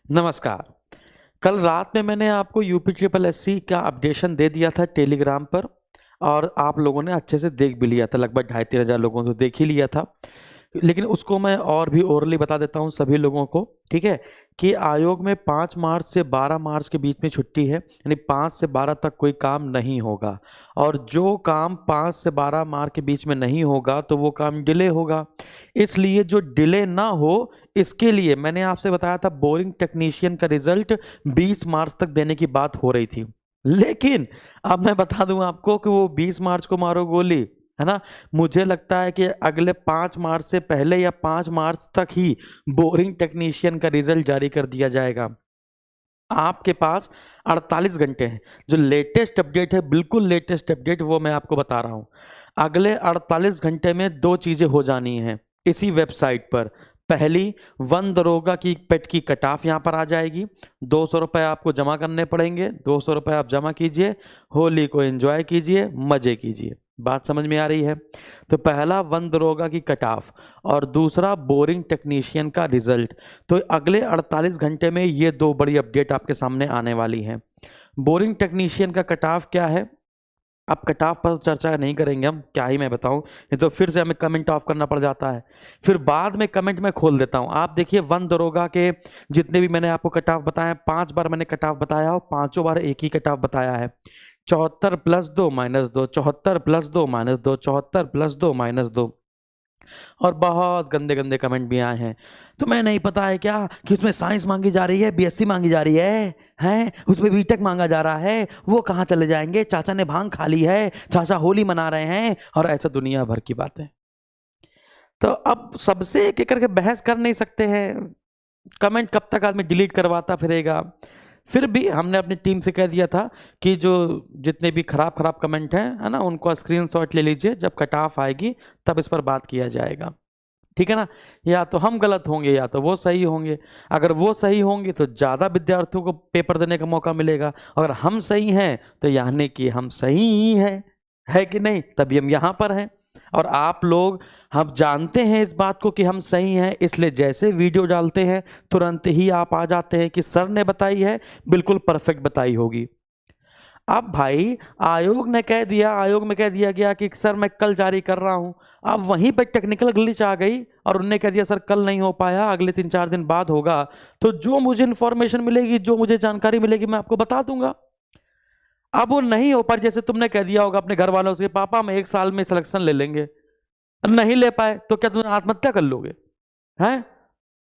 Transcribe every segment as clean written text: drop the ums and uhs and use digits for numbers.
नमस्कार। कल रात में मैंने आपको यूपी ट्रिपल एससी का अपडेशन दे दिया था टेलीग्राम पर और आप लोगों ने अच्छे से देख भी लिया था। लगभग 2,500-3,000 लोगों ने तो देख ही लिया था। लेकिन उसको मैं और भी ओरली बता देता हूँ सभी लोगों को, ठीक है? कि आयोग में 5 मार्च से 12 मार्च के बीच में छुट्टी है, यानी 5 से 12 तक कोई काम नहीं होगा। और जो काम 5 से 12 मार्च के बीच में नहीं होगा तो वो काम डिले होगा। इसलिए जो डिले ना हो, इसके लिए मैंने आपसे बताया था बोरिंग टेक्नीशियन का रिजल्ट 20 मार्च तक देने की बात हो रही थी। लेकिन अब मैं बता दूं आपको कि वो 20 मार्च को मारो गोली, है ना? मुझे लगता है कि अगले 5 मार्च से पहले या 5 मार्च तक ही बोरिंग टेक्नीशियन का रिजल्ट जारी कर दिया जाएगा। आपके पास 48 घंटे हैं। जो लेटेस्ट अपडेट है, बिल्कुल लेटेस्ट अपडेट, वो मैं आपको बता रहा हूं। अगले 48 घंटे में 2 चीजें हो जानी हैं इसी वेबसाइट पर। पहली, वन दरोगा की पेट की कट ऑफ यहां पर आ जाएगी। 200 रुपए आपको जमा करने पड़ेंगे। 200 रुपए आप जमा कीजिए, होली को एंजॉय कीजिए, मजे कीजिए। बात समझ में आ रही है? तो पहला वन दरोगा की कट ऑफ और दूसरा बोरिंग टेक्नीशियन का रिजल्ट। तो अगले 48 घंटे में ये 2 बड़ी अपडेट आपके सामने आने वाली हैं। बोरिंग टेक्नीशियन का कट ऑफ क्या है, अब कट ऑफ पर चर्चा नहीं करेंगे हम, क्या ही मैं बताऊं, ये तो फिर से हमें कमेंट ऑफ करना पड़ जाता है। फिर बाद में कमेंट में खोल देता हूं। आप देखिए, वन दरोगा के जितने भी मैंने आपको कट ऑफ बताया, 5 बार मैंने कट ऑफ बताया और 5 बार एक ही कट ऑफ बताया है। 74 + 2 - 2, 74 + 2 - 2, 74 + 2 - 2। और बहुत गंदे गंदे कमेंट भी आए हैं। तो मैं नहीं पता है क्या कि उसमें साइंस मांगी जा रही है, बीएससी मांगी जा रही है, हैं उसमें बीटेक मांगा जा रहा है, वो कहाँ चले जाएंगे, चाचा ने भांग खा ली है, चाचा होली मना रहे हैं, और ऐसा दुनिया भर की बातें। तो अब सबसे एक एक करके बहस कर नहीं सकते हैं। कमेंट कब तक आदमी डिलीट करवाता फिरेगा? फिर भी हमने अपनी टीम से कह दिया था कि जो जितने भी खराब खराब कमेंट हैं, है ना, उनको स्क्रीनशॉट ले लीजिए, जब कट ऑफ आएगी तब इस पर बात किया जाएगा। ठीक है ना? या तो हम गलत होंगे या तो वो सही होंगे। अगर वो सही होंगे तो ज़्यादा विद्यार्थियों को पेपर देने का मौका मिलेगा। अगर हम सही हैं तो यानी कि हम सही ही हैं, है कि नहीं? तभी हम यहाँ पर हैं। और आप लोग, हम जानते हैं इस बात को कि हम सही हैं, इसलिए जैसे वीडियो डालते हैं तुरंत ही आप आ जाते हैं कि सर ने बताई है, बिल्कुल परफेक्ट बताई होगी। अब भाई, आयोग में कह दिया गया कि सर मैं कल जारी कर रहा हूं। अब वहीं पर टेक्निकल ग्लिच आ गई और उन्होंने कह दिया सर कल नहीं हो पाया, अगले 3-4 दिन बाद होगा। तो जो मुझे इंफॉर्मेशन मिलेगी, जो मुझे जानकारी मिलेगी, मैं आपको बता दूंगा। अब वो नहीं हो पाई, जैसे तुमने कह दिया होगा अपने घर वालों से, पापा हम 1 साल में सिलेक्शन ले लेंगे। नहीं ले पाए तो क्या तुम आत्महत्या कर लोगे? हैं?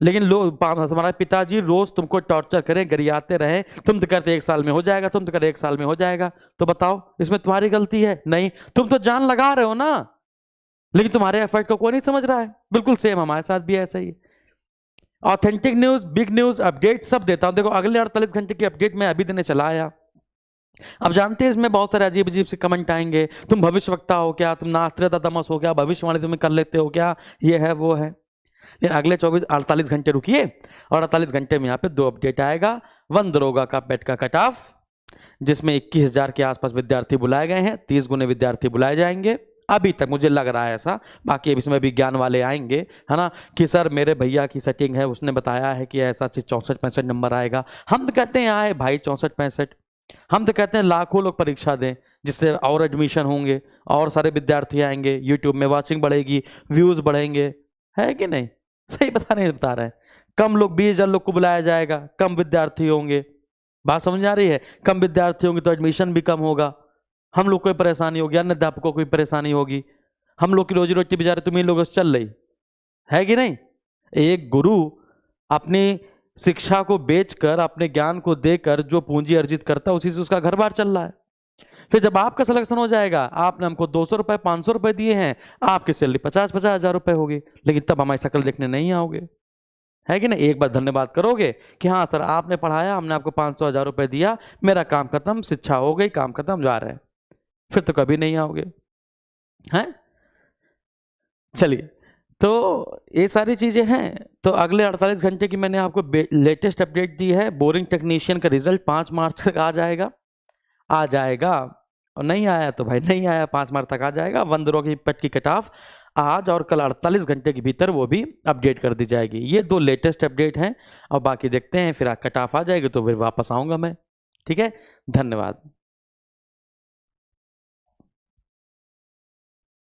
लेकिन लोग, तुम्हारे पिताजी रोज तुमको टॉर्चर करें, गरियाते रहे, तुम तो कहते 1 साल में हो जाएगा, तुम तो कहते 1 साल में हो जाएगा। तो बताओ इसमें तुम्हारी गलती है? नहीं, तुम तो जान लगा रहे हो ना, लेकिन तुम्हारे एफर्ट को कोई नहीं समझ रहा है। बिल्कुल सेम हमारे साथ भी ऐसा ही है। Authentic news, big news, update सब देता हूं। देखो, अगले 48 घंटे की अपडेट मैं अभी देने चला आया। अब जानते हैं इसमें बहुत सारे अजीब अजीब से कमेंट आएंगे, तुम भविष्यवक्ता हो क्या, तुम नास्ट्रेदामस हो क्या, भविष्यवाणी तुम्हें कर लेते हो क्या, ये है वो है। लेकिन अगले 48 घंटे रुकिए और 48 घंटे में यहाँ पे 2 अपडेट आएगा। वन दरोगा का पेट का कट ऑफ, जिसमें 21,000 के आसपास विद्यार्थी बुलाए गए हैं, 30 गुने विद्यार्थी बुलाए जाएंगे अभी तक, मुझे लग रहा है ऐसा। बाकी अब इसमें विज्ञान वाले आएंगे, है ना, कि सर मेरे भैया की सेटिंग है, उसने बताया है कि ऐसा 64-65 नंबर आएगा। हम तो कहते हैं आए भाई 64-65, हम तो कहते हैं लाखों लोग परीक्षा दें, जिससे और एडमिशन होंगे, और सारे विद्यार्थी आएंगे, यूट्यूब में वॉचिंग बढ़ेगी, व्यूज बढ़ेंगे, है कि नहीं? सही बता रहे हैं। कम लोग, 20,000 लोग को बुलाया जाएगा, कम विद्यार्थी होंगे। बात समझ आ रही है? कम विद्यार्थी होंगे तो एडमिशन भी कम होगा, हम लोग को परेशानी होगी, अन्य अध्यापकों को परेशानी होगी, हम लोग की रोजी रोटी बेचारे तुम्हीं लोगों से चल रही है कि नहीं? एक गुरु अपनी शिक्षा को बेचकर, अपने ज्ञान को देकर जो पूंजी अर्जित करता है, उसी से उसका घर बार चल रहा है। फिर जब आपका सिलेक्शन हो जाएगा, आपने हमको 200 रुपए 500 रुपए दिए हैं, आपकी सैलरी 50-50 हजार रुपए होगी, लेकिन तब हमारी शक्ल देखने नहीं आओगे, है कि नहीं? एक बार धन्यवाद करोगे कि हाँ सर आपने पढ़ाया, हमने आपको 500-1000 रुपए दिया, मेरा काम खत्म, शिक्षा हो गई, काम खत्म, जा रहे हैं। फिर तो कभी नहीं आओगे, हैं? चलिए, तो ये सारी चीजें हैं। तो अगले 48 घंटे की मैंने आपको लेटेस्ट अपडेट दी है। बोरिंग टेक्नीशियन का रिजल्ट 5 मार्च तक आ जाएगा, आ जाएगा। और नहीं आया तो भाई नहीं आया, 5 मार्च तक आ जाएगा। 1 की पट की कट ऑफ आज और कल 48 घंटे के भीतर वो भी अपडेट कर दी जाएगी। ये 2 लेटेस्ट अपडेट हैं और बाकी देखते हैं, फिर कट ऑफ आ जाएगी तो फिर वापस आऊँगा मैं। ठीक है, धन्यवाद।